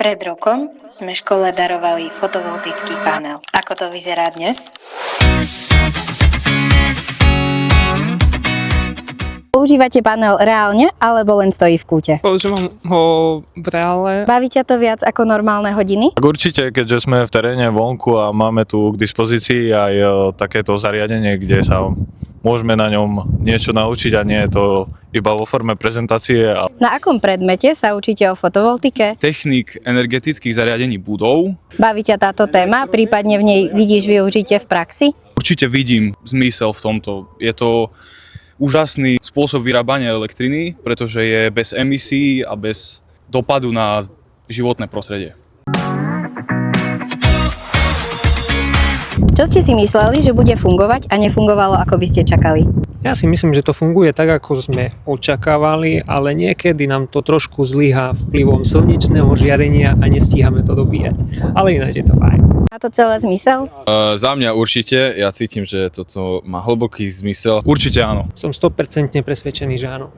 Pred rokom sme škole darovali fotovoltaický panel. Ako to vyzerá dnes? Používate panel reálne, alebo len stojí v kúte? Používam ho v reále. Baví ťa to viac ako normálne hodiny? Tak určite, keďže sme v teréne vonku a máme tu k dispozícii aj takéto zariadenie, kde sa môžeme na ňom niečo naučiť a nie je to iba vo forme prezentácie. Na akom predmete sa učíte o fotovoltike? Technik energetických zariadení budov. Baví ťa táto téma, prípadne v nej vidíš využitie v praxi? Určite vidím zmysel v tomto. Je to úžasný spôsob vyrábania elektriny, pretože je bez emisí a bez dopadu na životné prostredie. Čo ste si mysleli, že bude fungovať a nefungovalo, ako by ste čakali? Ja si myslím, že to funguje tak, ako sme očakávali, ale niekedy nám to trošku zlyhá vplyvom slnečného žiarenia a nestíhame to dobíjať. Ale ináč je to fajn. Má to celé zmysel? Za mňa určite, ja cítim, že toto má hlboký zmysel. Určite áno. Som 100% presvedčený, že áno.